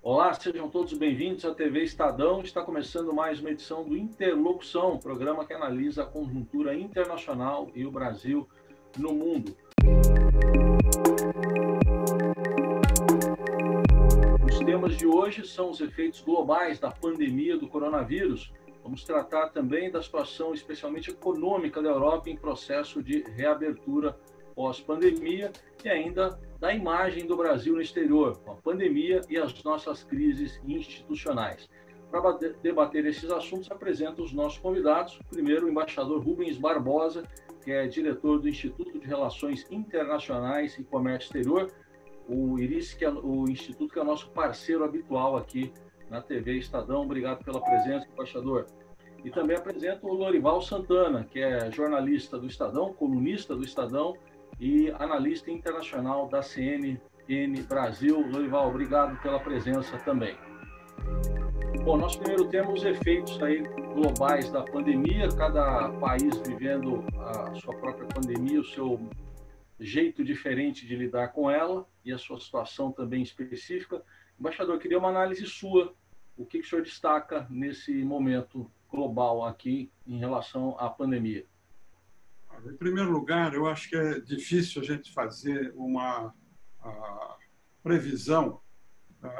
Olá, sejam todos bem-vindos à TV Estadão. Está começando mais uma edição do Interlocução, programa que analisa a conjuntura internacional e o Brasil no mundo. Os temas de hoje são os efeitos globais da pandemia do coronavírus. Vamos tratar também da situação especialmente econômica da Europa em processo de reabertura pós-pandemia e ainda da imagem do Brasil no exterior, com a pandemia e as nossas crises institucionais. Para debater esses assuntos, apresento os nossos convidados. Primeiro, o embaixador Rubens Barbosa, que é diretor do Instituto de Relações Internacionais e Comércio Exterior, o IRIS, que é o instituto que é o nosso parceiro habitual aqui na TV Estadão. Obrigado pela presença, embaixador. E também apresento o Lorival Santana, que é jornalista do Estadão, colunista do Estadão e analista internacional da CNN Brasil. Lorival, obrigado pela presença também. Bom, nós primeiro temos os efeitos aí globais da pandemia, cada país vivendo a sua própria pandemia, o seu jeito diferente de lidar com ela e a sua situação também específica. Embaixador, queria uma análise sua. O que o senhor destaca nesse momento global aqui em relação à pandemia? Em primeiro lugar, eu acho que é difícil a gente fazer uma previsão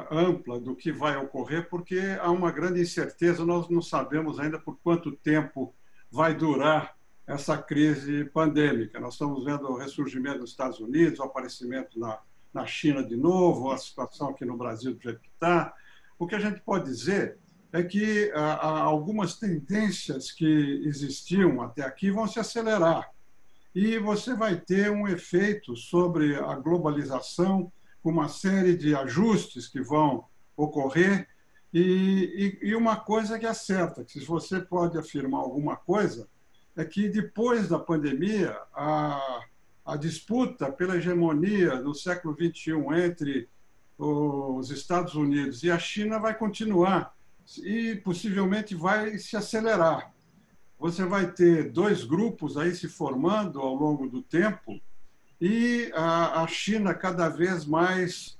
ampla do que vai ocorrer, porque há uma grande incerteza, nós não sabemos ainda por quanto tempo vai durar essa crise pandêmica. Nós estamos vendo o ressurgimento dos Estados Unidos, o aparecimento na China de novo, a situação aqui no Brasil do jeito que está. O que a gente pode dizer é que algumas tendências que existiam até aqui vão se acelerar. E você vai ter um efeito sobre a globalização, com uma série de ajustes que vão ocorrer. E uma coisa que é certa, que se você pode afirmar alguma coisa, é que depois da pandemia, a disputa pela hegemonia do século XXI entre os Estados Unidos e a China vai continuar e possivelmente vai se acelerar. Você vai ter dois grupos aí se formando ao longo do tempo e a China cada vez mais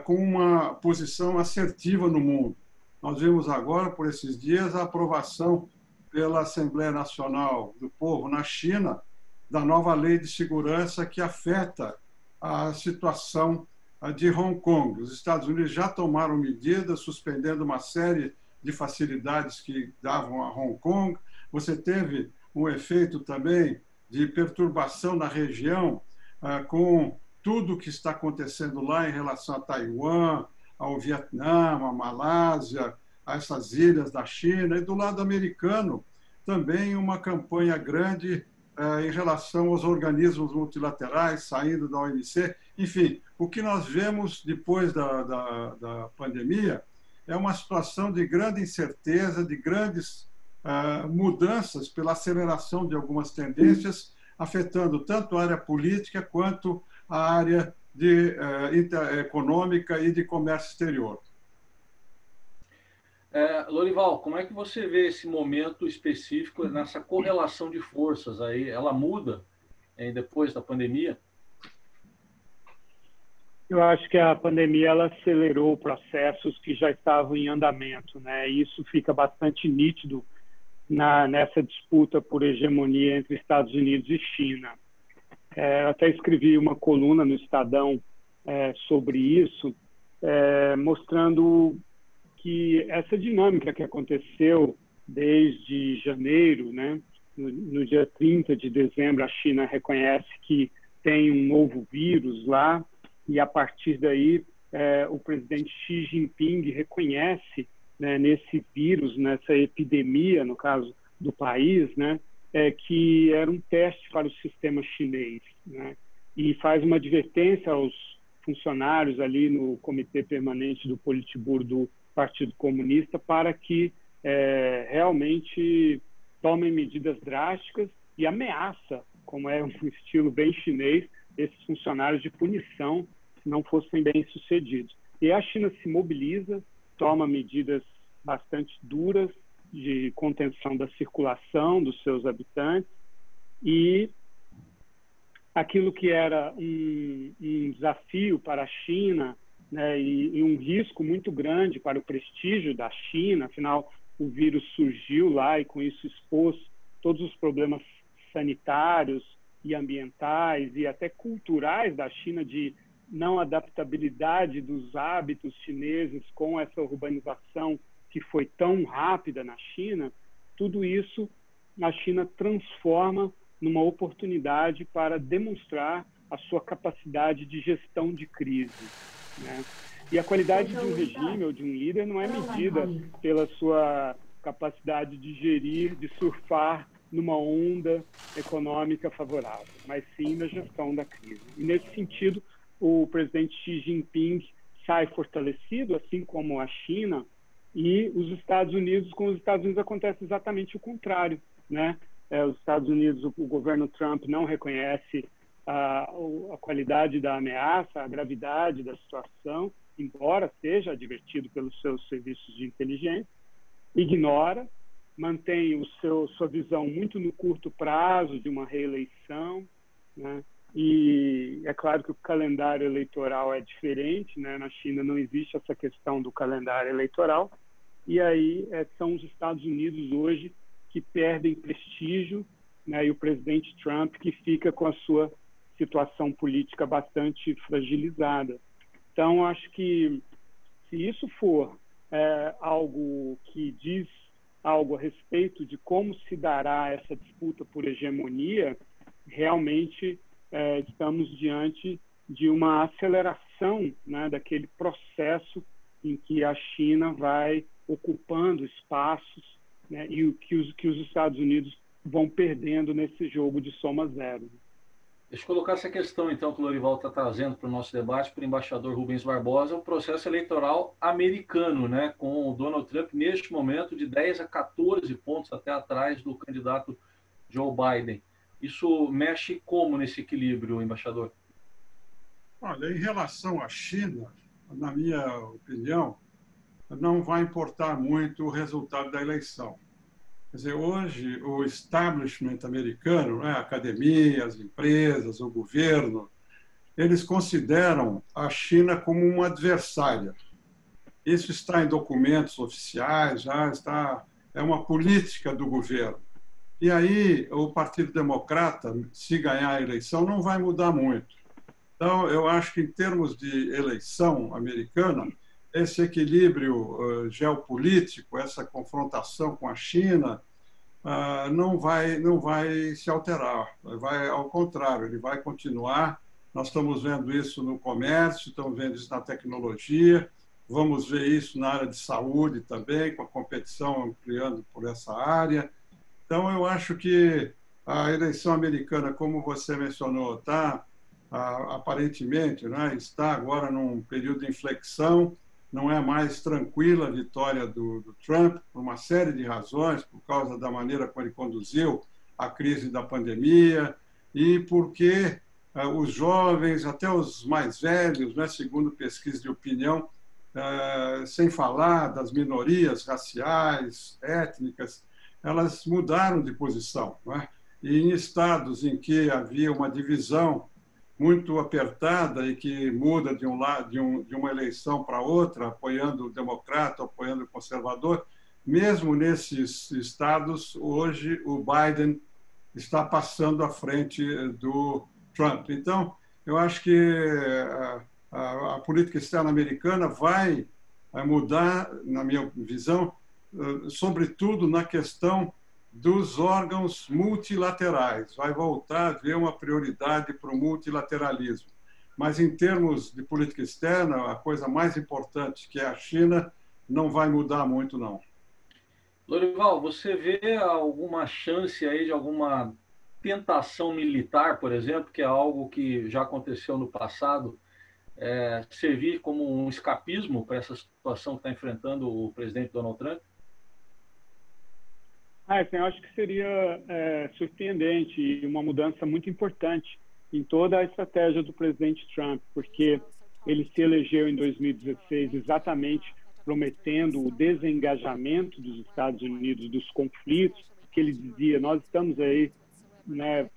com uma posição assertiva no mundo. Nós vimos agora, por esses dias, a aprovação pela Assembleia Nacional do Povo na China da nova lei de segurança que afeta a situação de Hong Kong. Os Estados Unidos já tomaram medidas suspendendo uma série de facilidades que davam a Hong Kong. Você teve um efeito também de perturbação na região com tudo o que está acontecendo lá em relação a Taiwan, ao Vietnã, à Malásia, a essas ilhas da China. E do lado americano, também uma campanha grande em relação aos organismos multilaterais, saindo da OMC. Enfim, o que nós vemos depois da pandemia é uma situação de grande incerteza, de grandes mudanças pela aceleração de algumas tendências, afetando tanto a área política quanto a área econômica e de comércio exterior. Lorival, como é que você vê esse momento específico nessa correlação de forças aí? Ela muda depois da pandemia? Eu acho que a pandemia ela acelerou processos que já estavam em andamento, né? E isso fica bastante nítido nessa disputa por hegemonia entre Estados Unidos e China. Eu até escrevi uma coluna no Estadão sobre isso, mostrando que essa dinâmica que aconteceu desde janeiro, né? No dia 30 de dezembro, a China reconhece que tem um novo vírus lá, e a partir daí o presidente Xi Jinping reconhece, né, nesse vírus, nessa epidemia, no caso do país, né, que era um teste para o sistema chinês, né, e faz uma advertência aos funcionários ali no Comitê Permanente do Politburo do Partido Comunista para que realmente tomem medidas drásticas e ameaça, como é um estilo bem chinês, esses funcionários de punição se não fossem bem-sucedidos. E a China se mobiliza, toma medidas bastante duras de contenção da circulação dos seus habitantes e aquilo que era um desafio para a China né, e um risco muito grande para o prestígio da China. Afinal, o vírus surgiu lá e com isso expôs todos os problemas sanitários e ambientais e até culturais da China, de não adaptabilidade dos hábitos chineses com essa urbanização que foi tão rápida na China. Tudo isso a China transforma numa oportunidade para demonstrar a sua capacidade de gestão de crise, né? E a qualidade de um regime ou de um líder não é medida pela sua capacidade de gerir, de surfar numa onda econômica favorável, mas sim na gestão da crise. E, nesse sentido, o presidente Xi Jinping sai fortalecido, assim como a China, e os Estados Unidos, com os Estados Unidos acontece exatamente o contrário, né? Os Estados Unidos, o governo Trump não reconhece a qualidade da ameaça, a gravidade da situação, embora seja advertido pelos seus serviços de inteligência, ignora, mantém sua visão muito no curto prazo de uma reeleição, né? E é claro que o calendário eleitoral é diferente, né? Na China não existe essa questão do calendário eleitoral, e aí são os Estados Unidos hoje que perdem prestígio, né? E o presidente Trump que fica com a sua situação política bastante fragilizada. Então, acho que se isso for algo que diz algo a respeito de como se dará essa disputa por hegemonia, realmente estamos diante de uma aceleração, né, daquele processo em que a China vai ocupando espaços, né, e que os Estados Unidos vão perdendo nesse jogo de soma zero. Deixa eu colocar essa questão, então, que o Lorival está trazendo para o nosso debate, para o embaixador Rubens Barbosa, o processo eleitoral americano, né, com o Donald Trump, neste momento, de 10 a 14 pontos até atrás do candidato Joe Biden. Isso mexe como nesse equilíbrio, embaixador? Olha, em relação à China, na minha opinião, não vai importar muito o resultado da eleição. Quer dizer, hoje o establishment americano, né, a academia, as empresas, o governo, eles consideram a China como uma adversária. Isso está em documentos oficiais, é uma política do governo. E aí o Partido Democrata, se ganhar a eleição, não vai mudar muito. Então, eu acho que em termos de eleição americana, esse equilíbrio geopolítico, essa confrontação com a China, não vai se alterar. Vai, ao contrário, ele vai continuar. Nós estamos vendo isso no comércio, estamos vendo isso na tecnologia, vamos ver isso na área de saúde também, com a competição ampliando por essa área. Então, eu acho que a eleição americana, como você mencionou, aparentemente, né, está agora num período de inflexão. Não é mais tranquila a vitória do Trump, por uma série de razões, por causa da maneira como ele conduziu a crise da pandemia e porque os jovens, até os mais velhos, né, segundo pesquisa de opinião, sem falar das minorias raciais, étnicas, elas mudaram de posição, né? E em estados em que havia uma divisão muito apertada e que muda de um lado, de uma eleição para outra, apoiando o democrata, apoiando o conservador, mesmo nesses estados, hoje o Biden está passando à frente do Trump. Então, eu acho que a política externa americana vai mudar, na minha visão, sobretudo na questão dos órgãos multilaterais. Vai voltar a haver uma prioridade para o multilateralismo. Mas, em termos de política externa, a coisa mais importante, que é a China, não vai mudar muito, não. Lorival, você vê alguma chance aí de alguma tentação militar, por exemplo, que é algo que já aconteceu no passado, servir como um escapismo para essa situação que está enfrentando o presidente Donald Trump? Eu acho que seria surpreendente e uma mudança muito importante em toda a estratégia do presidente Trump, porque ele se elegeu em 2016 exatamente prometendo o desengajamento dos Estados Unidos dos conflitos, que ele dizia, nós estamos aí, né,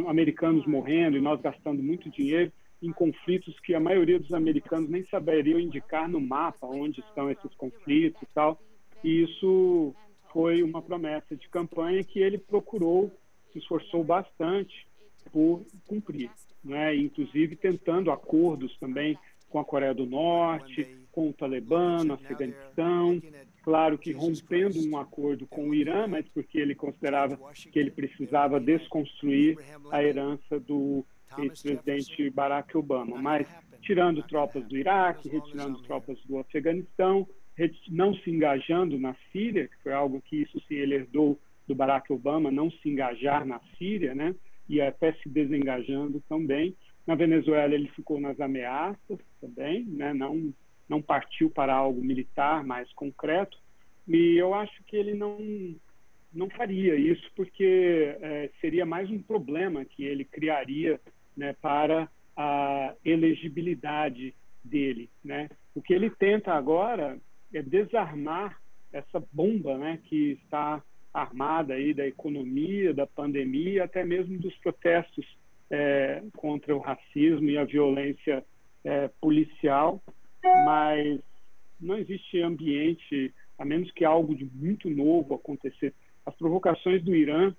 americanos morrendo e nós gastando muito dinheiro, em conflitos que a maioria dos americanos nem saberiam indicar no mapa onde estão esses conflitos e tal. E isso foi uma promessa de campanha que ele procurou, se esforçou bastante por cumprir, né? Inclusive tentando acordos também com a Coreia do Norte, com o Talibã, no Afeganistão, claro que rompendo um acordo com o Irã, mas porque ele considerava que ele precisava desconstruir a herança do ex-presidente Barack Obama, mas tirando tropas do Iraque, retirando tropas do Afeganistão, não se engajando na Síria, que foi algo que isso sim ele herdou do Barack Obama, não se engajar na Síria, né? E até se desengajando também. Na Venezuela ele ficou nas ameaças também, né? Não partiu para algo militar mais concreto. E eu acho que ele não faria isso porque seria mais um problema que ele criaria, né, para a elegibilidade dele, né? O que ele tenta agora é desarmar essa bomba, né, que está armada aí da economia, da pandemia, até mesmo dos protestos contra o racismo e a violência policial, mas não existe ambiente, a menos que algo de muito novo acontecer. As provocações do Irã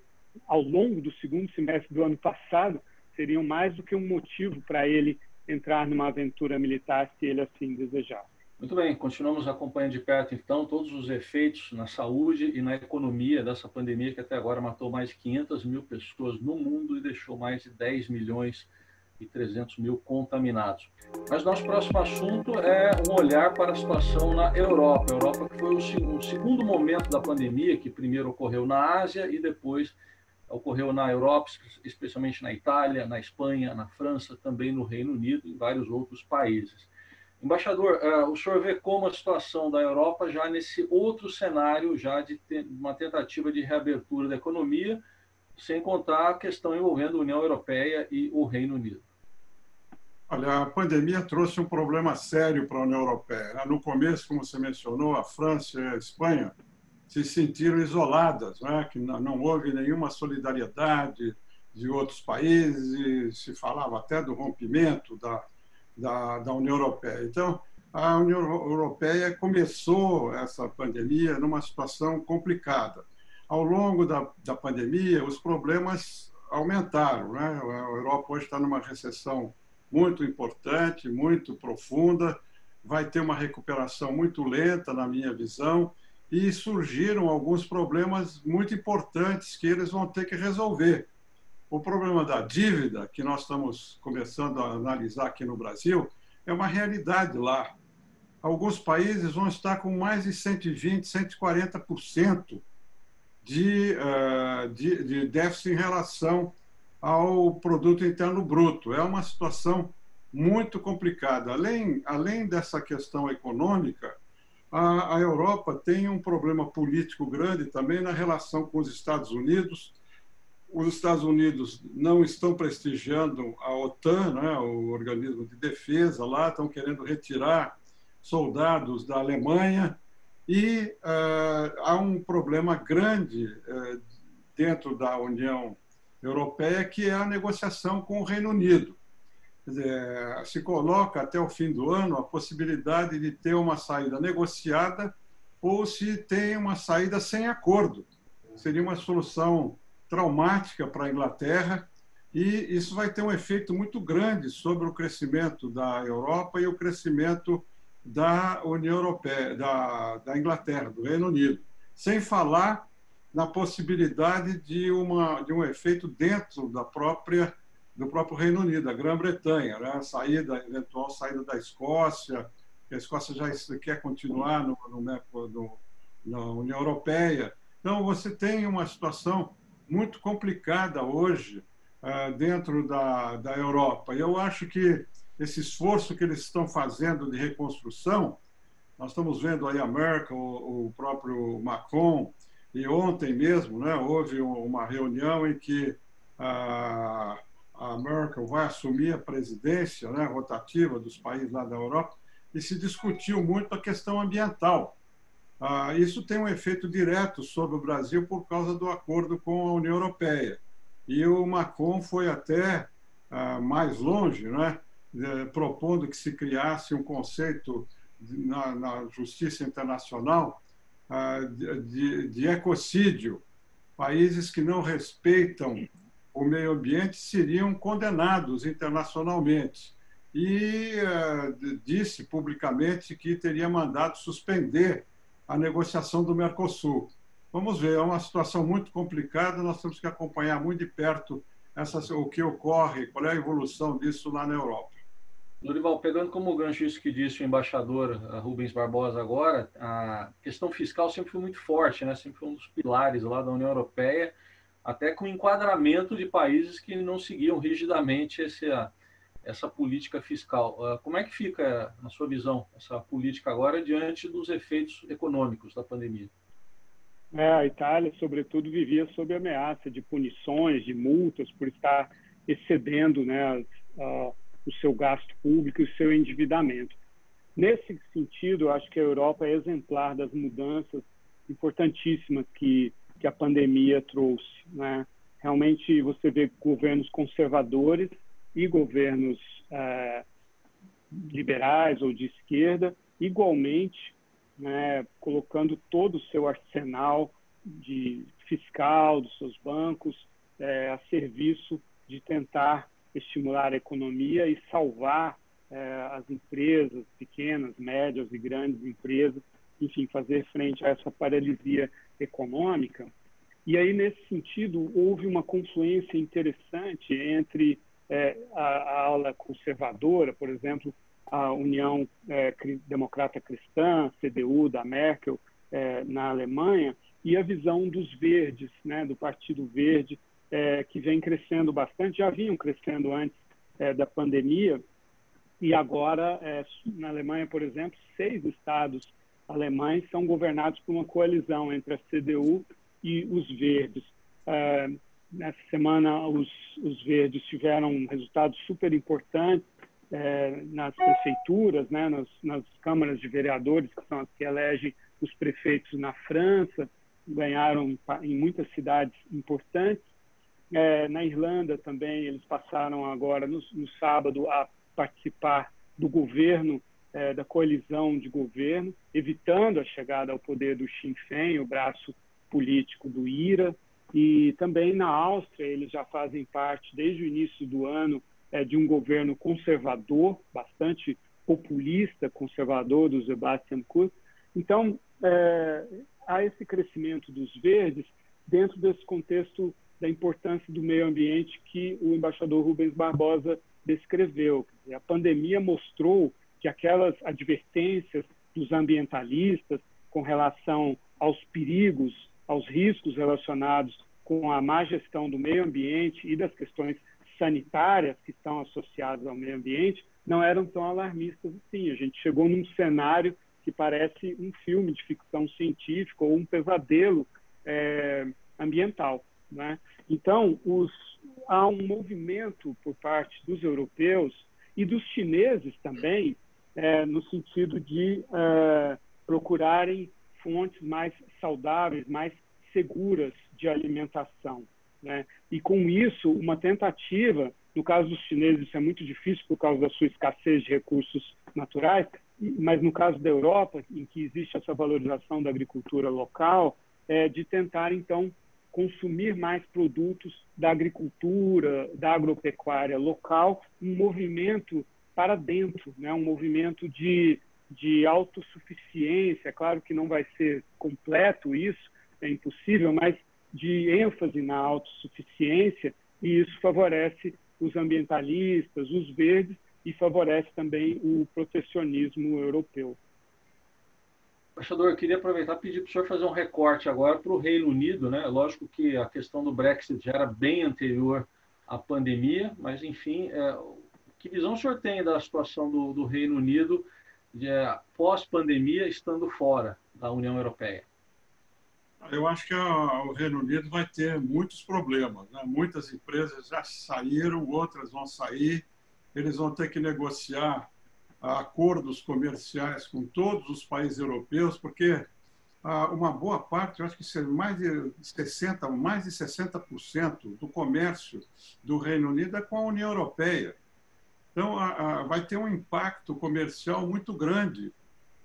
ao longo do segundo semestre do ano passado seriam mais do que um motivo para ele entrar numa aventura militar se ele assim desejasse. Muito bem, continuamos acompanhando de perto, então, todos os efeitos na saúde e na economia dessa pandemia que até agora matou mais de 500 mil pessoas no mundo e deixou mais de 10 milhões e 300 mil contaminados. Mas nosso próximo assunto é um olhar para a situação na Europa. A Europa que foi o segundo momento da pandemia, que primeiro ocorreu na Ásia e depois ocorreu na Europa, especialmente na Itália, na Espanha, na França, também no Reino Unido e vários outros países. Embaixador, o senhor vê como a situação da Europa já nesse outro cenário, já de uma tentativa de reabertura da economia, sem contar a questão envolvendo a União Europeia e o Reino Unido? Olha, a pandemia trouxe um problema sério para a União Europeia. No começo, como você mencionou, a França e a Espanha se sentiram isoladas, né? Que não houve nenhuma solidariedade de outros países, se falava até do rompimento da União Europeia. Então, a União Europeia começou essa pandemia numa situação complicada. Ao longo da pandemia, os problemas aumentaram, né? A Europa hoje está numa recessão muito importante, muito profunda, vai ter uma recuperação muito lenta, na minha visão, e surgiram alguns problemas muito importantes que eles vão ter que resolver. O problema da dívida, que nós estamos começando a analisar aqui no Brasil, é uma realidade lá. Alguns países vão estar com mais de 120%, 140% de déficit em relação ao produto interno bruto. É uma situação muito complicada. Além dessa questão econômica, a Europa tem um problema político grande também na relação com os Estados Unidos. Os Estados Unidos não estão prestigiando a OTAN, né, o organismo de defesa lá, estão querendo retirar soldados da Alemanha e há um problema grande dentro da União Europeia, que é a negociação com o Reino Unido. Quer dizer, se coloca até o fim do ano a possibilidade de ter uma saída negociada ou se tem uma saída sem acordo. Seria uma solução traumática para a Inglaterra e isso vai ter um efeito muito grande sobre o crescimento da Europa e o crescimento da União Europeia, da Inglaterra, do Reino Unido. Sem falar na possibilidade de um efeito dentro do próprio Reino Unido, da Grã-Bretanha, né? Eventual saída da Escócia, que a Escócia já quer continuar na União Europeia. Então, você tem uma situação muito complicada hoje dentro da Europa. E eu acho que esse esforço que eles estão fazendo de reconstrução, nós estamos vendo aí a Merkel, o próprio Macron, e ontem mesmo, né, houve uma reunião em que a Merkel vai assumir a presidência, né, rotativa dos países lá da Europa, e se discutiu muito a questão ambiental. Isso tem um efeito direto sobre o Brasil por causa do acordo com a União Europeia. E o Macron foi até mais longe, né, propondo que se criasse um conceito na justiça internacional de ecocídio. Países que não respeitam o meio ambiente seriam condenados internacionalmente. E disse publicamente que teria mandado suspender a negociação do Mercosul. Vamos ver, é uma situação muito complicada, nós temos que acompanhar muito de perto o que ocorre, qual é a evolução disso lá na Europa. Lorival, pegando como gancho isso que disse o embaixador Rubens Barbosa agora, a questão fiscal sempre foi muito forte, né? Sempre foi um dos pilares lá da União Europeia, até com enquadramento de países que não seguiam rigidamente essa política fiscal. Como é que fica, na sua visão, essa política agora diante dos efeitos econômicos da pandemia? A Itália, sobretudo, vivia sob ameaça de punições, de multas por estar excedendo, né, o seu gasto público e o seu endividamento. Nesse sentido, eu acho que a Europa é exemplar das mudanças importantíssimas que a pandemia trouxe, né? Realmente, você vê governos conservadores e governos liberais ou de esquerda, igualmente, né, colocando todo o seu arsenal fiscal dos seus bancos a serviço de tentar estimular a economia e salvar as empresas pequenas, médias e grandes empresas, enfim, fazer frente a essa paralisia econômica. E aí, nesse sentido, houve uma confluência interessante entre a ala conservadora, por exemplo, a União Democrata Cristã, CDU, da Merkel, na Alemanha, e a visão dos verdes, né, do Partido Verde, que vem crescendo bastante, já vinham crescendo antes da pandemia, e agora, na Alemanha, por exemplo, 6 estados alemães são governados por uma coalizão entre a CDU e os verdes. Nessa semana, os verdes tiveram resultados super importantes nas prefeituras, né, nas câmaras de vereadores, que são as que elegem os prefeitos na França, ganharam em muitas cidades importantes. Na Irlanda também, eles passaram agora, no sábado, a participar do governo, da coalizão de governo, evitando a chegada ao poder do Sinn Féin, o braço político do IRA. E também na Áustria, eles já fazem parte, desde o início do ano, de um governo conservador, bastante populista, conservador, do Sebastian Kurz. Então, há esse crescimento dos verdes dentro desse contexto da importância do meio ambiente que o embaixador Rubens Barbosa descreveu. A pandemia mostrou que aquelas advertências dos ambientalistas com relação aos perigos, aos riscos relacionados com a má gestão do meio ambiente e das questões sanitárias que estão associadas ao meio ambiente não eram tão alarmistas assim. A gente chegou num cenário que parece um filme de ficção científica ou um pesadelo ambiental, né? Então, há um movimento por parte dos europeus e dos chineses também, no sentido de procurarem fontes mais saudáveis, mais seguras de alimentação, né? E com isso, uma tentativa, no caso dos chineses isso é muito difícil por causa da sua escassez de recursos naturais, mas no caso da Europa, em que existe essa valorização da agricultura local, de tentar, então, consumir mais produtos da agricultura, da agropecuária local, um movimento para dentro, né? Um movimento de autossuficiência. Claro que não vai ser completo isso, é impossível, mas de ênfase na autossuficiência, e isso favorece os ambientalistas, os verdes, e favorece também o protecionismo europeu. Embaixador, eu queria aproveitar e pedir para o senhor fazer um recorte agora para o Reino Unido, né? Lógico que a questão do Brexit já era bem anterior à pandemia, mas, enfim, que visão o senhor tem da situação do Reino Unido pós-pandemia, estando fora da União Europeia? Eu acho que o Reino Unido vai ter muitos problemas, né? Muitas empresas já saíram, outras vão sair, eles vão ter que negociar acordos comerciais com todos os países europeus, porque uma boa parte, eu acho que mais de 60% do comércio do Reino Unido é com a União Europeia. Então, vai ter um impacto comercial muito grande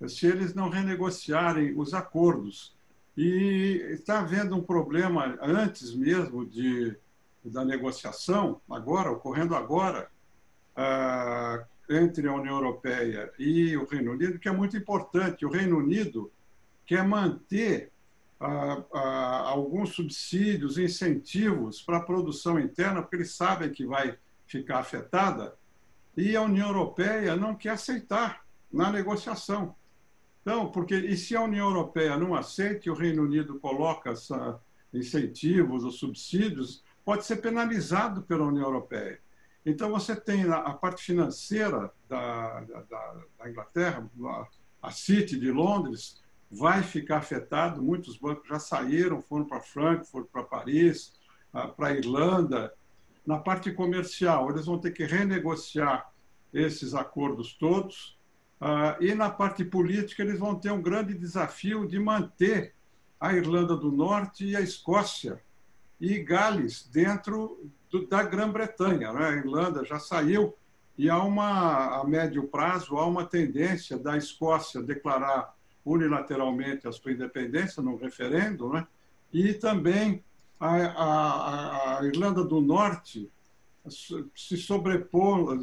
se eles não renegociarem os acordos. E está havendo um problema antes mesmo da negociação, ocorrendo agora, entre a União Europeia e o Reino Unido, que é muito importante. O Reino Unido quer manter alguns subsídios, incentivos para a produção interna, porque eles sabem que vai ficar afetada, e a União Europeia não quer aceitar na negociação. Então, e se a União Europeia não aceita e o Reino Unido coloca incentivos ou subsídios, pode ser penalizado pela União Europeia. Então, você tem a parte financeira da Inglaterra, a City de Londres, vai ficar afetado, muitos bancos já saíram, foram para Frankfurt, para Paris, para a Irlanda. Na parte comercial, eles vão ter que renegociar esses acordos todos, e na parte política, eles vão ter um grande desafio de manter a Irlanda do Norte e a Escócia e Gales dentro da Grã-Bretanha, né? A Irlanda já saiu e a médio prazo há uma tendência da Escócia declarar unilateralmente a sua independência no referendo, né? E também a Irlanda do Norte se sobrepondo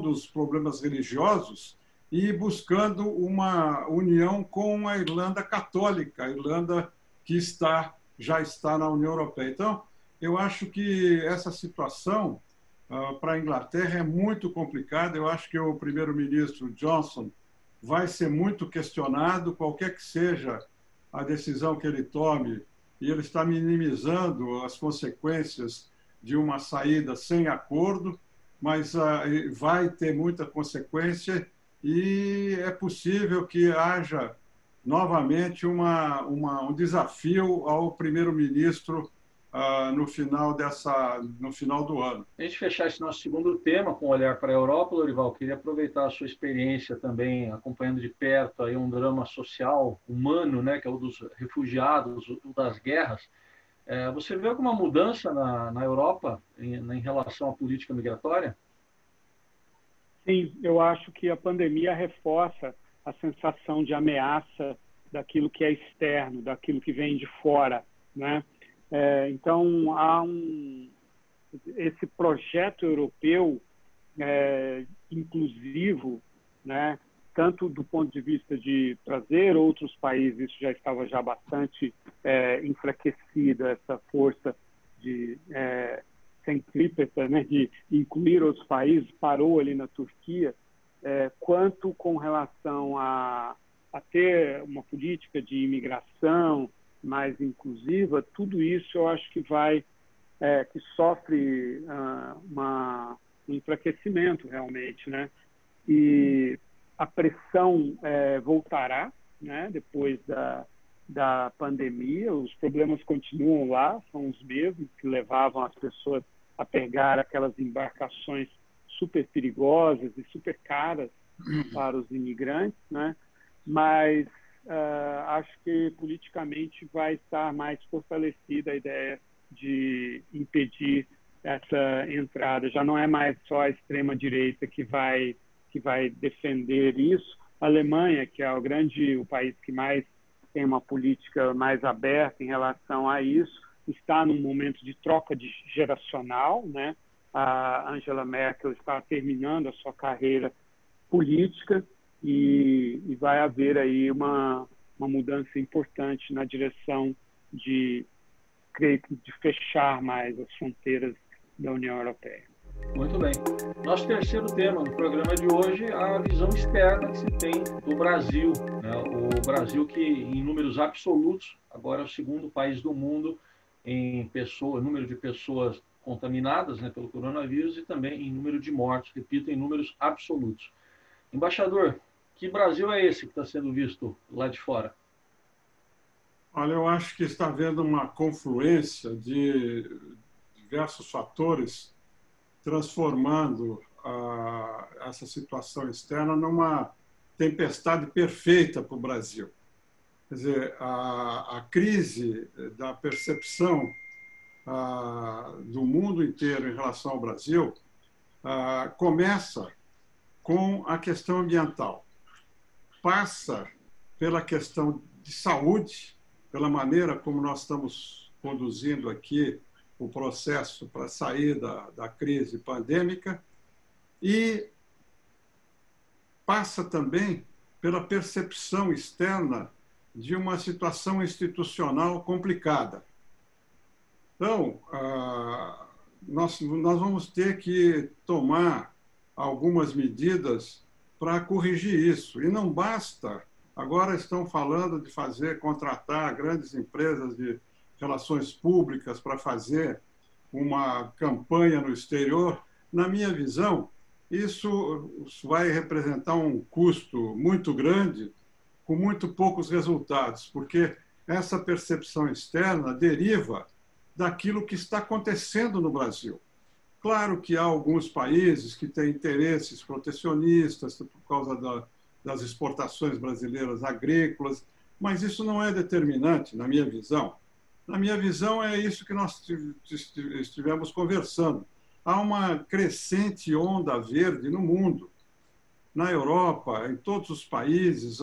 aos problemas religiosos e buscando uma união com a Irlanda católica, a Irlanda que já está na União Europeia. Então, eu acho que essa situação para a Inglaterra é muito complicada. Eu acho que o primeiro-ministro Johnson vai ser muito questionado, qualquer que seja a decisão que ele tome, e ele está minimizando as consequências de uma saída sem acordo, mas vai ter muita consequência e é possível que haja novamente um desafio ao primeiro-ministro no final do ano. A gente fechar esse nosso segundo tema com um olhar para a Europa, Lorival, queria aproveitar a sua experiência também acompanhando de perto aí um drama social, humano, né, que é o dos refugiados, o das guerras. Você vê alguma mudança na Europa em relação à política migratória? Sim, eu acho que a pandemia reforça a sensação de ameaça daquilo que é externo, daquilo que vem de fora, né? Então, há esse projeto europeu inclusivo, né? Tanto do ponto de vista de trazer outros países, isso já estava já bastante enfraquecida, essa força de centrípeta, né, de incluir outros países, parou ali na Turquia, quanto com relação a ter uma política de imigração mais inclusiva, tudo isso eu acho que que sofre um enfraquecimento realmente, né? E a pressão voltará, né? Depois da pandemia, os problemas continuam lá, são os mesmos que levavam as pessoas a pegar aquelas embarcações super perigosas e super caras para os imigrantes, né? Mas acho que politicamente vai estar mais fortalecida a ideia de impedir essa entrada. Já não é mais só a extrema-direita que vai defender isso. A Alemanha, que é o país que mais tem uma política mais aberta em relação a isso, está num momento de troca geracional, né? A Angela Merkel está terminando a sua carreira política e vai haver aí uma mudança importante na direção de fechar mais as fronteiras da União Europeia. Muito bem. Nosso terceiro tema no programa de hoje é a visão externa que se tem do Brasil, né? O Brasil que, em números absolutos, agora é o segundo país do mundo em número de pessoas contaminadas, né, pelo coronavírus e também em número de mortos, repito, em números absolutos. Embaixador, que Brasil é esse que está sendo visto lá de fora? Olha, eu acho que está havendo uma confluência de diversos fatores transformando essa situação externa numa tempestade perfeita para o Brasil. Quer dizer, a crise da percepção do mundo inteiro em relação ao Brasil começa com a questão ambiental, passa pela questão de saúde, pela maneira como nós estamos conduzindo aqui o processo para sair da crise pandêmica, e passa também pela percepção externa de uma situação institucional complicada. Então, nós vamos ter que tomar algumas medidas para corrigir isso. E não basta, agora estão falando de contratar grandes empresas de relações públicas para fazer uma campanha no exterior. Na minha visão, isso vai representar um custo muito grande, com muito poucos resultados, porque essa percepção externa deriva daquilo que está acontecendo no Brasil. Claro que há alguns países que têm interesses protecionistas por causa das exportações brasileiras agrícolas, mas isso não é determinante, na minha visão. Na minha visão, é isso que nós estivemos conversando. Há uma crescente onda verde no mundo. Na Europa, em todos os países,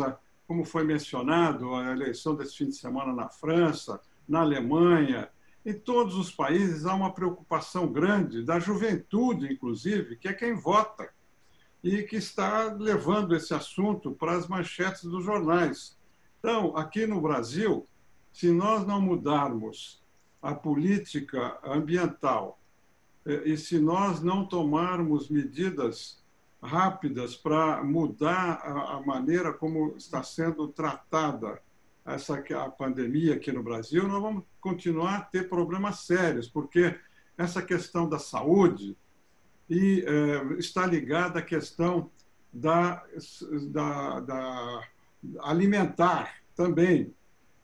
como foi mencionado, a eleição desse fim de semana na França, na Alemanha, em todos os países há uma preocupação grande da juventude, inclusive, que é quem vota, e que está levando esse assunto para as manchetes dos jornais. Então, aqui no Brasil, se nós não mudarmos a política ambiental e se nós não tomarmos medidas rápidas para mudar a maneira como está sendo tratada a pandemia aqui no Brasil, nós vamos continuar a ter problemas sérios, porque essa questão da saúde está ligada à questão da alimentar também.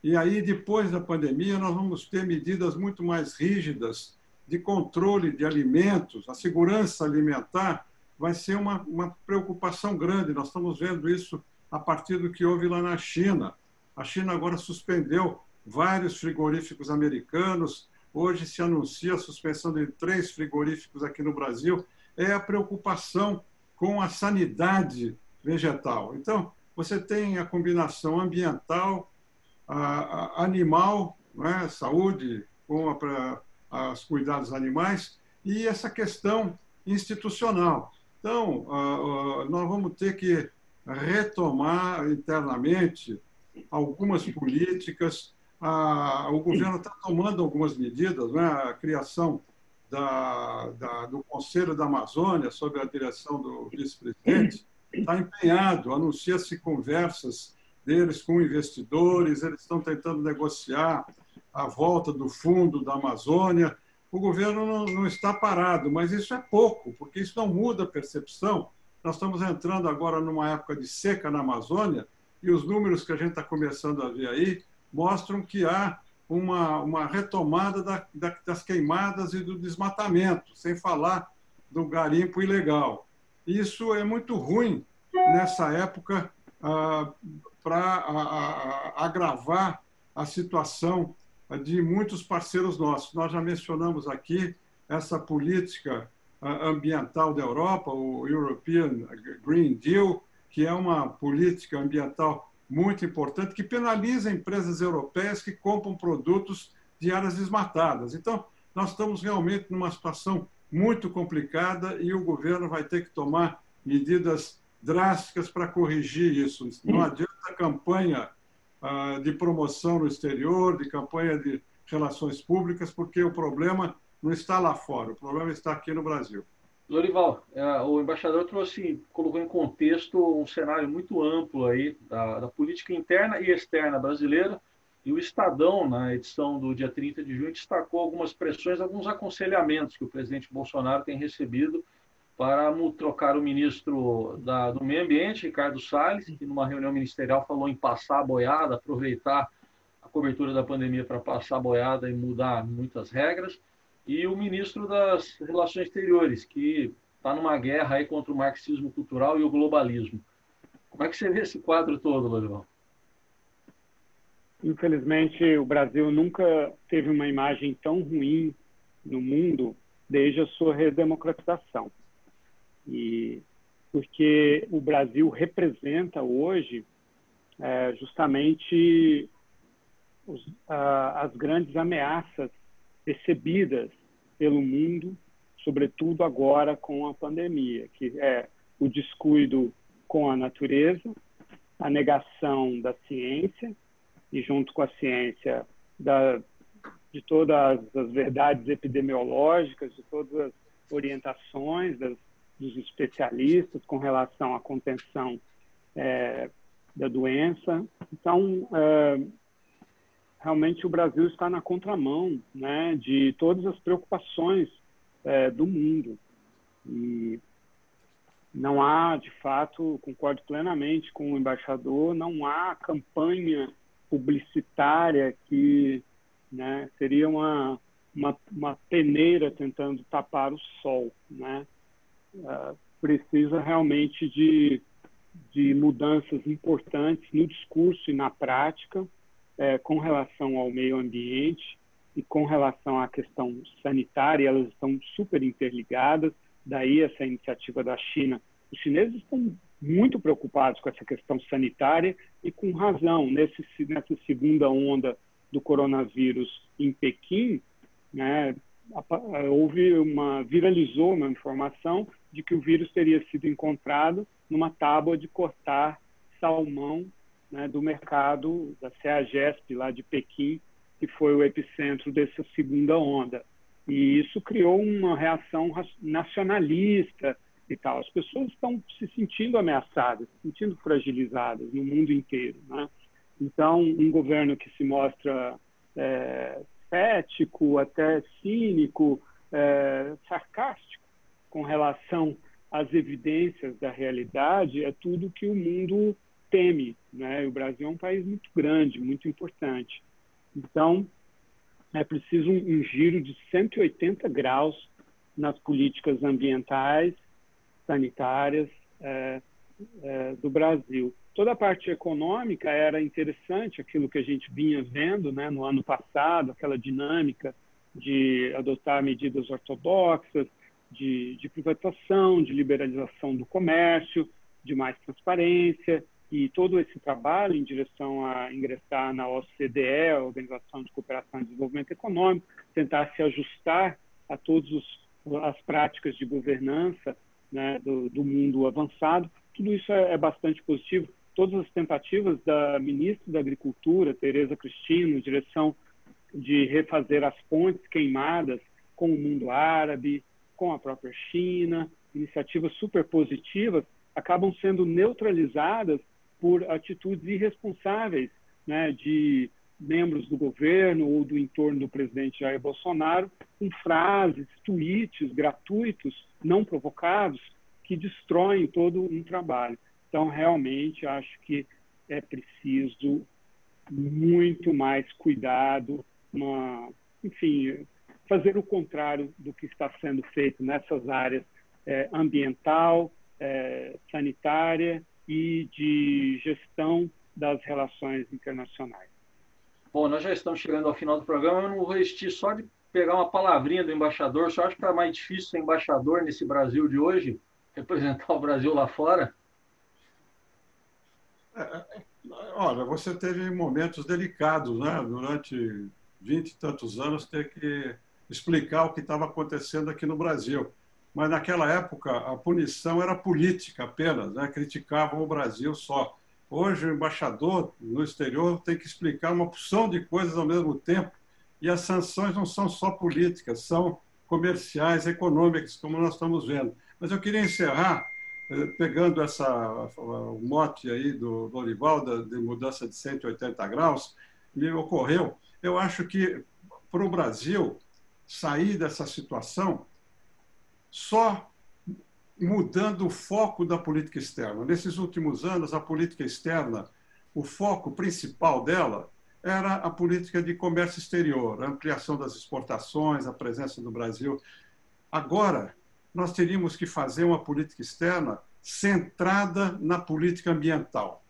E aí, depois da pandemia, nós vamos ter medidas muito mais rígidas de controle de alimentos. A segurança alimentar vai ser uma preocupação grande. Nós estamos vendo isso a partir do que houve lá na China. A China agora suspendeu vários frigoríficos americanos. Hoje se anuncia a suspensão de 3 frigoríficos aqui no Brasil. É a preocupação com a sanidade vegetal. Então, você tem a combinação ambiental, animal, né, saúde, com os cuidados animais, e essa questão institucional. Então, nós vamos ter que retomar internamente algumas políticas. O governo está tomando algumas medidas, né? A criação do Conselho da Amazônia, sob a direção do vice-presidente, está empenhado, anuncia-se conversas deles com investidores, eles estão tentando negociar a volta do fundo da Amazônia. O governo não está parado, mas isso é pouco, porque isso não muda a percepção. Nós estamos entrando agora numa época de seca na Amazônia e os números que a gente está começando a ver aí mostram que há uma retomada das queimadas e do desmatamento, sem falar do garimpo ilegal. Isso é muito ruim nessa época para agravar a situação de muitos parceiros nossos. Nós já mencionamos aqui essa política ambiental da Europa, o European Green Deal, que é uma política ambiental muito importante, que penaliza empresas europeias que compram produtos de áreas desmatadas. Então, nós estamos realmente numa situação muito complicada e o governo vai ter que tomar medidas drásticas para corrigir isso. Não adianta campanha de promoção no exterior, de campanha de relações públicas, porque o problema não está lá fora, o problema está aqui no Brasil. Lorival, o embaixador colocou em contexto um cenário muito amplo aí da política interna e externa brasileira, e o Estadão, na edição do dia 30 de junho, destacou algumas pressões, alguns aconselhamentos que o presidente Bolsonaro tem recebido para trocar o ministro do Meio Ambiente, Ricardo Salles, que numa reunião ministerial falou em passar a boiada, aproveitar a cobertura da pandemia para passar a boiada e mudar muitas regras, e o ministro das Relações Exteriores, que está numa guerra aí contra o marxismo cultural e o globalismo. Como é que você vê esse quadro todo, Lorival? Infelizmente, o Brasil nunca teve uma imagem tão ruim no mundo desde a sua redemocratização. E porque o Brasil representa hoje justamente as grandes ameaças percebidas pelo mundo, sobretudo agora com a pandemia, que é o descuido com a natureza, a negação da ciência, e junto com a ciência de todas as verdades epidemiológicas, de todas as orientações dos especialistas com relação à contenção da doença. Então, realmente o Brasil está na contramão, né, de todas as preocupações do mundo. E não há, de fato, concordo plenamente com o embaixador, não há campanha publicitária que, né, seria uma peneira tentando tapar o sol, né? Precisa realmente de mudanças importantes no discurso e na prática, com relação ao meio ambiente e com relação à questão sanitária. Elas estão super interligadas, daí essa iniciativa da China. Os chineses estão muito preocupados com essa questão sanitária e com razão. Nessa segunda onda do coronavírus em Pequim, né, viralizou uma informação de que o vírus teria sido encontrado numa tábua de cortar salmão, né, do mercado da CEAGESP, lá de Pequim, que foi o epicentro dessa segunda onda. E isso criou uma reação nacionalista e tal. As pessoas estão se sentindo ameaçadas, se sentindo fragilizadas no mundo inteiro, né? Então, um governo que se mostra cético, até cínico, sarcástico com relação às evidências da realidade, é tudo que o mundo teme, né? O Brasil é um país muito grande, muito importante. Então, é preciso um giro de 180 graus nas políticas ambientais, sanitárias do Brasil. Toda a parte econômica era interessante, aquilo que a gente vinha vendo, né, no ano passado, aquela dinâmica de adotar medidas ortodoxas, de privatização, de liberalização do comércio, de mais transparência, e todo esse trabalho em direção a ingressar na OCDE, a Organização de Cooperação e Desenvolvimento Econômico, tentar se ajustar a todas as práticas de governança, né, do mundo avançado. Tudo isso é bastante positivo. Todas as tentativas da ministra da Agricultura, Tereza Cristina, em direção de refazer as pontes queimadas com o mundo árabe, com a própria China, iniciativas super positivas, acabam sendo neutralizadas por atitudes irresponsáveis, né, de membros do governo ou do entorno do presidente Jair Bolsonaro, com frases, tweets gratuitos, não provocados, que destroem todo um trabalho. Então, realmente, acho que é preciso muito mais cuidado, enfim, fazer o contrário do que está sendo feito nessas áreas ambiental, sanitária e de gestão das relações internacionais. Bom, nós já estamos chegando ao final do programa, eu não vou resistir só de pegar uma palavrinha do embaixador. Você acha que está mais difícil ser embaixador nesse Brasil de hoje, representar o Brasil lá fora? Olha, você teve momentos delicados, né? Durante 20 e tantos anos, ter que explicar o que estava acontecendo aqui no Brasil. Mas naquela época a punição era política apenas, né? Criticavam o Brasil só. Hoje o embaixador no exterior tem que explicar uma porção de coisas ao mesmo tempo, e as sanções não são só políticas, são comerciais, econômicas, como nós estamos vendo. Mas eu queria encerrar pegando o mote aí do Lorival, de mudança de 180 graus, me ocorreu, eu acho que para o Brasil sair dessa situação só mudando o foco da política externa. Nesses últimos anos, a política externa, o foco principal dela era a política de comércio exterior, a ampliação das exportações, a presença do Brasil. Agora, nós teríamos que fazer uma política externa centrada na política ambiental,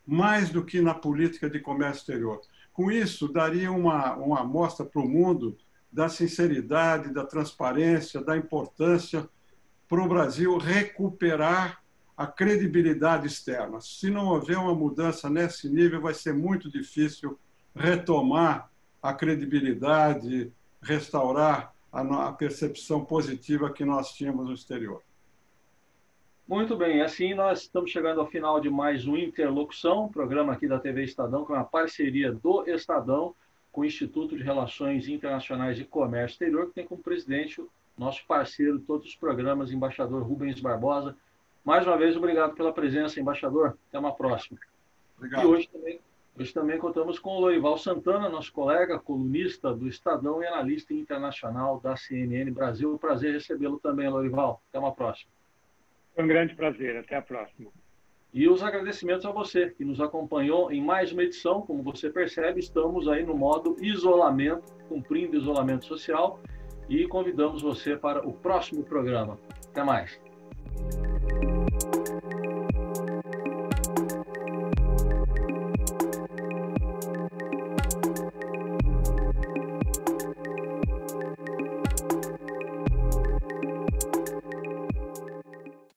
mais do que na política de comércio exterior. Com isso, daria uma amostra para o mundo da sinceridade, da transparência, da importância para o Brasil recuperar a credibilidade externa. Se não houver uma mudança nesse nível, vai ser muito difícil retomar a credibilidade, restaurar a percepção positiva que nós tínhamos no exterior. Muito bem, assim nós estamos chegando ao final de mais um Interlocução, programa aqui da TV Estadão, com a parceria do Estadão com o Instituto de Relações Internacionais e Comércio Exterior, que tem como presidente o nosso parceiro de todos os programas, embaixador Rubens Barbosa. Mais uma vez, obrigado pela presença, embaixador. Até uma próxima. Obrigado. E hoje também contamos com o Lorival Santana, nosso colega, colunista do Estadão e analista internacional da CNN Brasil. Prazer recebê-lo também, Lorival. Até uma próxima. Foi um grande prazer. Até a próxima. E os agradecimentos a você, que nos acompanhou em mais uma edição. Como você percebe, estamos aí no modo isolamento, cumprindo isolamento social, e convidamos você para o próximo programa. Até mais.